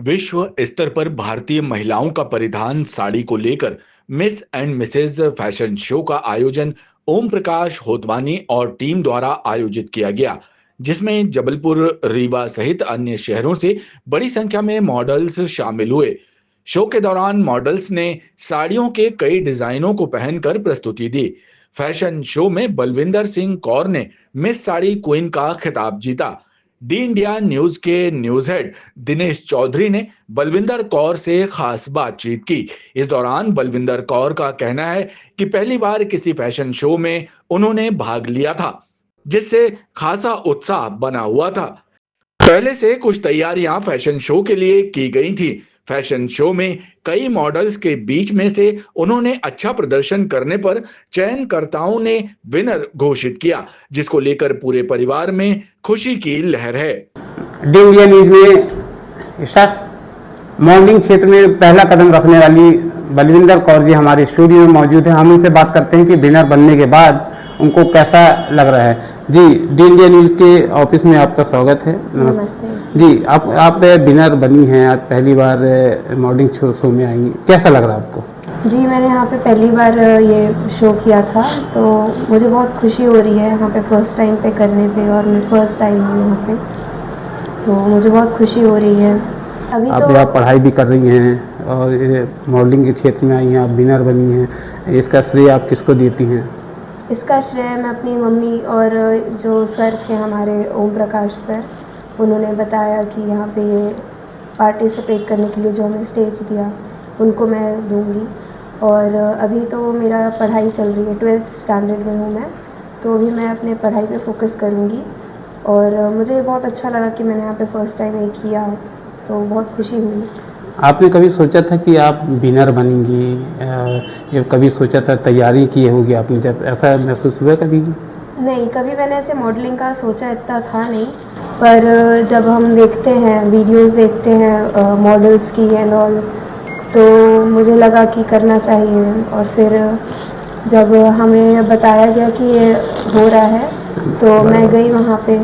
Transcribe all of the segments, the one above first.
विश्व स्तर पर भारतीय महिलाओं का परिधान साड़ी को लेकर miss and Mrs fashion show का आयोजन ओम प्रकाश होतवानी और टीम द्वारा आयोजित किया गया, जिसमें जबलपुर, रीवा सहित अन्य शहरों से बड़ी संख्या में मॉडल्स शामिल हुए। शो के दौरान मॉडल्स ने साड़ियों के कई डिजाइनों को पहनकर प्रस्तुति दी। फैशन शो में बलविंदर सिंह कौर ने मिस साड़ी क्वीन का खिताब जीता। डी इंडिया न्यूज के न्यूज हेड दिनेश चौधरी ने बलविंदर कौर से खास बातचीत की। इस दौरान बलविंदर कौर का कहना है कि पहली बार किसी फैशन शो में उन्होंने भाग लिया था, जिससे खासा उत्साह बना हुआ था। पहले से कुछ तैयारियां फैशन शो के लिए की गई थी। फैशन शो में कई मॉडल्स के बीच में से उन्होंने अच्छा प्रदर्शन करने पर चयनकर्ताओं ने विनर घोषित किया, जिसको लेकर पूरे परिवार में खुशी की लहर है। डी इंडिया न्यूज में स्टाफ मॉडलिंग क्षेत्र में पहला कदम रखने वाली बलविंदर कौर जी हमारे स्टूडियो में मौजूद है। हम उनसे बात करते हैं कि विनर बनने के बाद उनको कैसा लग रहा है। जी, डी इंडिया न्यूज के ऑफिस में आपका स्वागत है। नमस्ते जी, आप विनर बनी हैं, आज पहली बार मॉडलिंग शो में आई, कैसा लग रहा है आपको? जी, मैंने यहाँ पे पहली बार ये शो किया था, तो मुझे बहुत खुशी हो रही है यहाँ पे फर्स्ट टाइम पे करने पे, और मैं फर्स्ट टाइम हूँ यहाँ पे, तो मुझे बहुत खुशी हो रही है। अभी आप तो आप पढ़ाई भी कर रही हैं और मॉडलिंग के क्षेत्र में आई हैं, आप विनर बनी हैं, इसका श्रेय आप किसको देती हैं? इसका श्रेय मैं अपनी मम्मी और जो सर थे हमारे ओम प्रकाश सर, उन्होंने बताया कि यहाँ पे ये पार्टिसिपेट करने के लिए जो हमें स्टेज दिया, उनको मैं दूंगी। और अभी तो मेरा पढ़ाई चल रही है, 12th स्टैंडर्ड में हूँ मैं, तो अभी मैं अपने पढ़ाई पे फोकस करूँगी। और मुझे बहुत अच्छा लगा कि मैंने यहाँ पे फर्स्ट टाइम ये किया, तो बहुत खुशी हुई। आपने कभी सोचा था कि आप विनर बनेंगी, या कभी सोचा था, तैयारी की होगी आपने, जब ऐसा महसूस हुआ कभी? नहीं, कभी मैंने ऐसे मॉडलिंग का सोचा इतना था नहीं, पर जब हम देखते हैं वीडियोस देखते हैं मॉडल्स की एंड ऑल, तो मुझे लगा कि करना चाहिए। और फिर जब हमें बताया गया कि ये हो रहा है, तो मैं गई वहाँ पे,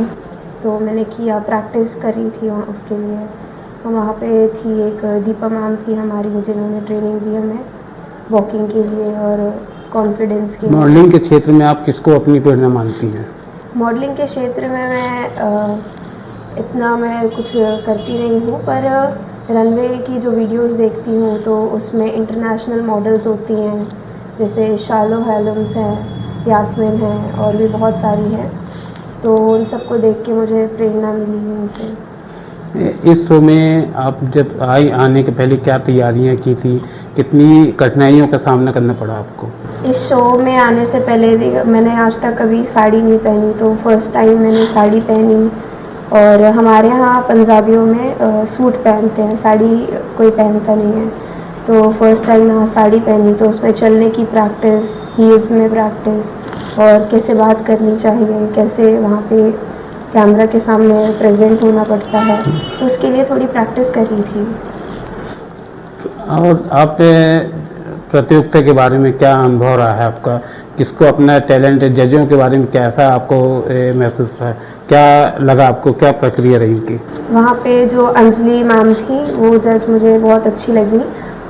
तो मैंने किया, प्रैक्टिस करी थी वहाँ उसके लिए। वहाँ पे थी एक दीपा मैम थी हमारी, जिन्होंने ट्रेनिंग दी हमें वॉकिंग के लिए और कॉन्फिडेंस के लिए। मॉडलिंग के क्षेत्र में आप किसको अपनी प्रेरणा मानती हैं? मॉडलिंग के क्षेत्र में मैं इतना मैं कुछ करती नहीं हूँ, पर रनवे की जो वीडियोस देखती हूँ तो उसमें इंटरनेशनल मॉडल्स होती हैं, जैसे शालो हेलम्स है, यास्मिन है, और भी बहुत सारी हैं, तो उन सबको देख के मुझे प्रेरणा मिली उनसे। इस शो में आप जब आने के पहले क्या तैयारियां की थी, कितनी कठिनाइयों का सामना करना पड़ा आपको? इस शो में आने से पहले मैंने आज तक कभी साड़ी नहीं पहनी, तो फर्स्ट टाइम मैंने साड़ी पहनी। और हमारे यहाँ पंजाबियों में सूट पहनते हैं, साड़ी कोई पहनता नहीं है, तो फर्स्ट टाइम यहाँ साड़ी पहनी, तो उसमें चलने की प्रैक्टिस, हील्स में प्रैक्टिस, और कैसे बात करनी चाहिए, कैसे वहाँ पे कैमरा के सामने प्रेजेंट होना पड़ता है, तो उसके लिए थोड़ी प्रैक्टिस कर रही थी। और आप प्रतियोगिता के बारे में क्या अनुभव रहा है आपका? किसको अपना टैलेंट, जजों के बारे में कैसा आपको महसूस हुआ, क्या लगा आपको, क्या प्रक्रिया रही उनकी? वहाँ पे जो अंजलि मैम थी, वो जज मुझे बहुत अच्छी लगी।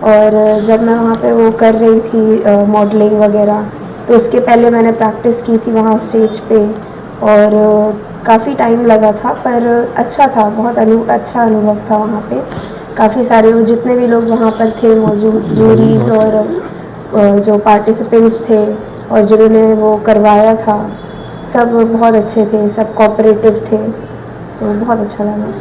और जब मैं वहाँ पे वो कर रही थी मॉडलिंग वगैरह, तो उसके पहले मैंने प्रैक्टिस की थी वहाँ स्टेज पे, और काफ़ी टाइम लगा था, पर अच्छा था, बहुत अच्छा अनुभव था। वहाँ पे काफ़ी सारे वो जितने भी लोग वहाँ पर थे मौजूद, जूरीज और जो पार्टिसिपेंट्स थे और जिन्होंने वो करवाया था, सब बहुत अच्छे थे, सब कोऑपरेटिव थे, तो बहुत अच्छा लगा।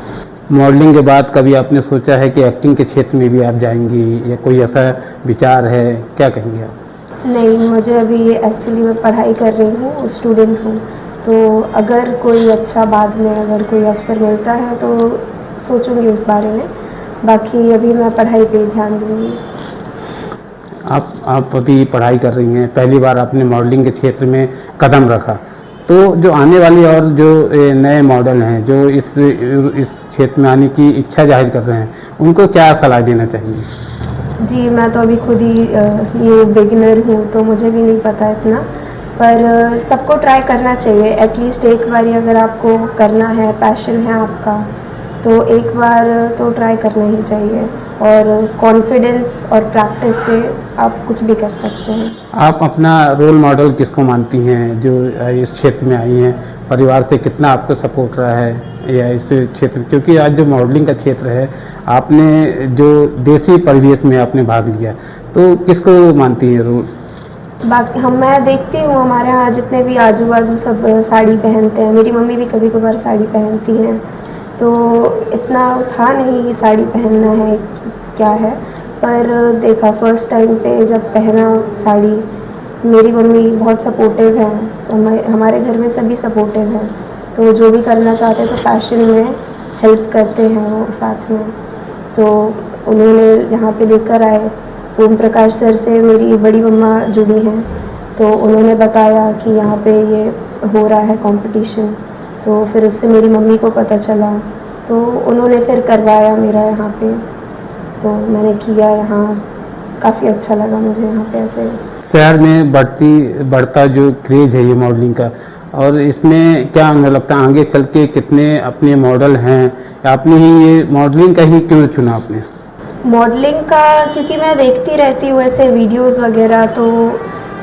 मॉडलिंग के बाद कभी आपने सोचा है कि एक्टिंग के क्षेत्र में भी आप जाएंगी, या कोई ऐसा विचार है, क्या कहेंगे आप? नहीं, मुझे अभी एक्चुअली मैं पढ़ाई कर रही हूँ, स्टूडेंट हूँ, तो अगर कोई अच्छा बाद में अगर कोई अवसर मिलता है तो सोचूंगी उस बारे में, बाकी अभी मैं पढ़ाई पे ध्यान दूँगी। आप अभी पढ़ाई कर रही हैं, पहली बार आपने मॉडलिंग के क्षेत्र में कदम रखा, तो जो आने वाली और जो नए मॉडल हैं, जो इस क्षेत्र में आने की इच्छा जाहिर कर रहे हैं, उनको क्या सलाह देना चाहिए? जी, मैं तो अभी खुद ही ये बिगिनर हूँ, तो मुझे भी नहीं पता इतना, पर सबको ट्राई करना चाहिए। एटलीस्ट एक बारी अगर आपको करना है, पैशन है आपका, तो एक बार तो ट्राई करना ही चाहिए और कॉन्फिडेंस और प्रैक्टिस से आप कुछ भी कर सकते हैं। आप अपना रोल मॉडल किसको मानती हैं जो इस क्षेत्र में आई हैं? परिवार से कितना आपको सपोर्ट रहा है या इस क्षेत्र, क्योंकि आज जो मॉडलिंग का क्षेत्र है आपने जो देसी परिवेश में आपने भाग लिया, तो किसको मानती हैं रोल? बाकी मैं देखती हूँ हमारे यहाँ जितने भी आजू बाजू सब साड़ी पहनते हैं, मेरी मम्मी भी कभी कभार साड़ी पहनती हैं, तो इतना था नहीं कि साड़ी पहनना है क्या है, पर देखा फर्स्ट टाइम पे जब पहना साड़ी, मेरी मम्मी बहुत सपोर्टिव है, हमारे घर में सभी सपोर्टिव हैं, तो जो भी करना चाहते हैं तो फैशन में हेल्प करते हैं वो साथ में। तो उन्होंने यहाँ पे लेकर आए, ओम प्रकाश सर से मेरी बड़ी मम्मा जुड़ी हैं, तो उन्होंने बताया कि यहाँ पे ये हो रहा है कंपटीशन, तो फिर उससे मेरी मम्मी को पता चला, तो उन्होंने फिर करवाया मेरा यहाँ पे, तो मैंने किया यहाँ, काफ़ी अच्छा लगा मुझे यहाँ पे ऐसे। शहर में बढ़ता जो क्रेज है ये मॉडलिंग का, और इसमें क्या मुझे लगता है आगे चल के कितने अपने मॉडल हैं, आपने ही ये मॉडलिंग का ही क्यों चुना आपने? मॉडलिंग का क्योंकि मैं देखती रहती हूँ ऐसे वीडियोस वगैरह, तो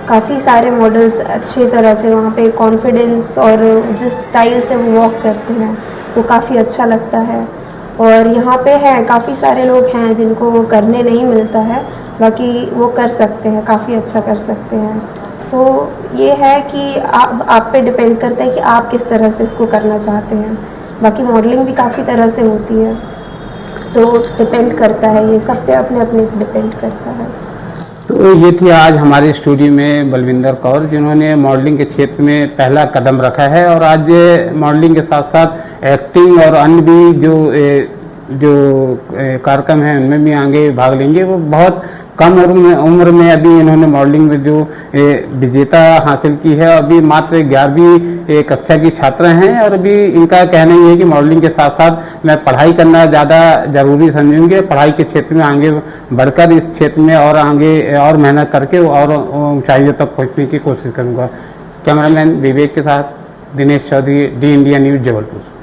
काफ़ी सारे मॉडल्स अच्छी तरह से वहाँ पे कॉन्फिडेंस और जिस स्टाइल से वो वॉक करते हैं वो काफ़ी अच्छा लगता है। और यहाँ पे हैं काफ़ी सारे लोग हैं जिनको वो करने नहीं मिलता है, बाकी वो कर सकते हैं, काफ़ी अच्छा कर सकते हैं। तो ये है कि आप पे डिपेंड करता है कि आप किस तरह से इसको करना चाहते हैं। बाकी मॉडलिंग भी काफ़ी तरह से होती है, तो डिपेंड करता है, ये सब पे अपने अपने डिपेंड करता है। तो ये थी आज हमारे स्टूडियो में बलविंदर कौर, जिन्होंने मॉडलिंग के क्षेत्र में पहला कदम रखा है और आज मॉडलिंग के साथ साथ एक्टिंग और अन्य भी जो कार्यक्रम हैं उनमें भी आगे भाग लेंगे। वो बहुत कम उम्र में अभी इन्होंने मॉडलिंग में जो विजेता हासिल की है, अभी मात्र 11वीं कक्षा की छात्रा हैं, और अभी इनका कहना ये है कि मॉडलिंग के साथ साथ मैं पढ़ाई करना ज़्यादा ज़रूरी समझूंगी, पढ़ाई के क्षेत्र में आगे बढ़कर इस क्षेत्र में और आगे और मेहनत करके और ऊंचाइयों तक पहुँचने की कोशिश करूँगा। कैमरामैन विवेक के साथ Dinesh Chaudhary, the India News, Jabalpur.